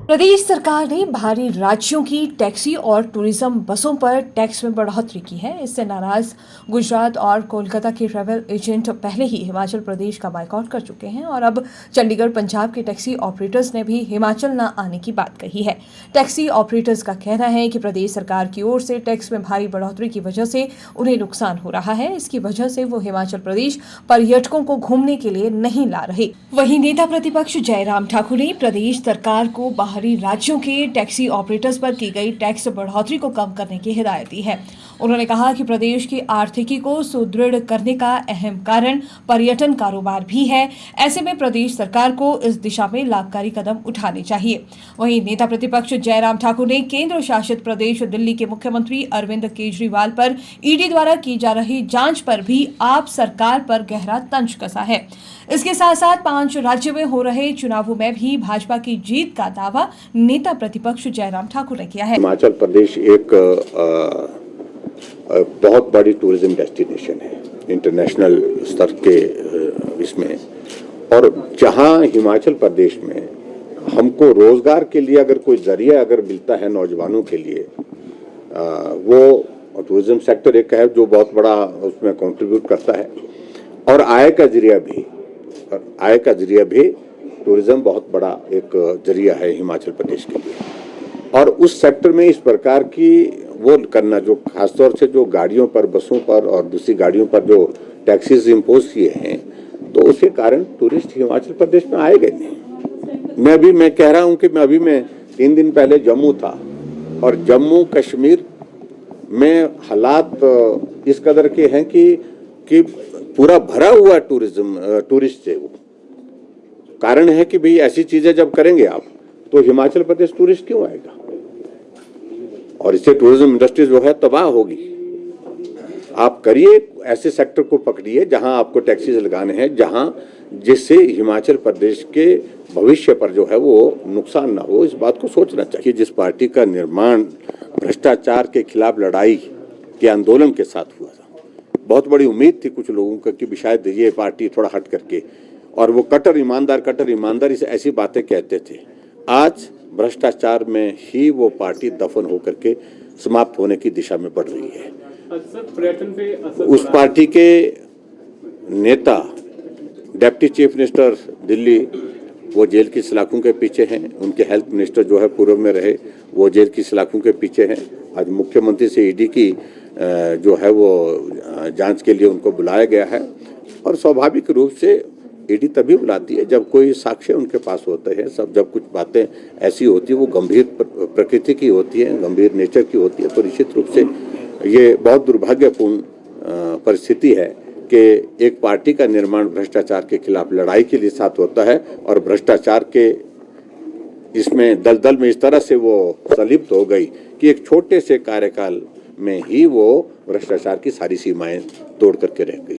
प्रदेश सरकार ने बाहरी राज्यों की टैक्सी और टूरिज्म बसों पर टैक्स में बढ़ोतरी की है। इससे नाराज गुजरात और कोलकाता के ट्रैवल एजेंट पहले ही हिमाचल प्रदेश का बायकॉट कर चुके हैं और अब चंडीगढ़ पंजाब के टैक्सी ऑपरेटर्स ने भी हिमाचल न आने की बात कही है। टैक्सी ऑपरेटर्स का कहना है कि प्रदेश सरकार की ओर से टैक्स में भारी बढ़ोतरी की वजह से उन्हें नुकसान हो रहा है। इसकी वजह से वो हिमाचल प्रदेश पर्यटकों को घूमने के लिए नहीं ला रहे। वहीं नेता प्रतिपक्ष जयराम ठाकुर ने प्रदेश सरकार को बाहरी राज्यों के टैक्सी ऑपरेटर्स पर की गई टैक्स बढ़ोतरी को कम करने की हिदायत दी है। उन्होंने कहा कि प्रदेश की आर्थिकी को सुदृढ़ करने का अहम कारण पर्यटन कारोबार भी है। ऐसे में प्रदेश सरकार को इस दिशा में लाभकारी कदम उठाने चाहिए। वहीं नेता प्रतिपक्ष जयराम ठाकुर ने केंद्र शासित प्रदेश दिल्ली के मुख्यमंत्री अरविंद केजरीवाल पर ईडी द्वारा की जा रही जांच पर भी आप सरकार पर गहरा तंज कसा है। इसके साथ साथ 5 राज्यों में हो रहे चुनावों में भी भाजपा की जीत का दावा नेता प्रतिपक्ष जयराम ठाकुर ने किया है। हिमाचल प्रदेश एक बहुत बड़ी टूरिज्म डेस्टिनेशन है इंटरनेशनल स्तर के इसमें, और जहां हिमाचल प्रदेश में हमको रोजगार के लिए अगर कोई जरिया अगर मिलता है नौजवानों के लिए, वो टूरिज्म सेक्टर एक है जो बहुत बड़ा उसमें कंट्रीब्यूट करता है, और आय का जरिया भी टूरिज्म बहुत बड़ा एक जरिया है हिमाचल प्रदेश के लिए। और उस सेक्टर में इस प्रकार की वो करना, जो खासतौर से जो गाड़ियों पर, बसों पर और दूसरी गाड़ियों पर जो टैक्सेस इम्पोज किए हैं, तो उसके कारण टूरिस्ट हिमाचल प्रदेश में आएगा नहीं। मैं कह रहा हूं कि मैं 3 दिन पहले जम्मू था, और जम्मू कश्मीर में हालात इस कदर के हैं कि पूरा भरा हुआ टूरिस्ट से। वो कारण है कि भाई ऐसी चीजें जब करेंगे आप, तो हिमाचल प्रदेश टूरिस्ट क्यों आएगा, और इससे टूरिज्म इंडस्ट्री जो है तबाह होगी। आप करिए, ऐसे सेक्टर को पकड़िए जहां आपको टैक्सेस लगाने हैं, जहां जिससे हिमाचल प्रदेश के भविष्य पर जो है वो नुकसान ना हो। इस बात को सोचना चाहिए। जिस पार्टी का निर्माण भ्रष्टाचार के खिलाफ लड़ाई के आंदोलन के साथ हुआ था, बहुत बड़ी उम्मीद थी कुछ लोगों को कि शायद ये पार्टी थोड़ा हट करके, और वो कट्टर ईमानदार इसे ऐसी बातें कहते थे। आज भ्रष्टाचार में ही वो पार्टी दफन होकर के समाप्त होने की दिशा में बढ़ रही है। उस पार्टी के नेता डिप्टी चीफ मिनिस्टर दिल्ली, वो जेल की सलाखों के पीछे हैं। उनके हेल्थ मिनिस्टर जो है पूर्व में रहे, वो जेल की सलाखों के पीछे हैं। आज मुख्यमंत्री से ईडी की जो है वो जांच के लिए उनको बुलाया गया है, और स्वाभाविक रूप से ईडी तभी बुलाती है जब कोई साक्ष्य उनके पास होते हैं। जब कुछ बातें ऐसी होती है, वो गंभीर प्रकृति की होती है, गंभीर नेचर की होती है, तो निश्चित रूप से ये बहुत दुर्भाग्यपूर्ण परिस्थिति है कि एक पार्टी का निर्माण भ्रष्टाचार के खिलाफ लड़ाई के लिए साथ होता है, और भ्रष्टाचार के इसमें दलदल में इस तरह से वो संलिप्त हो गई कि एक छोटे से कार्यकाल में ही वो भ्रष्टाचार की सारी सीमाएं तोड़ करके रह गई।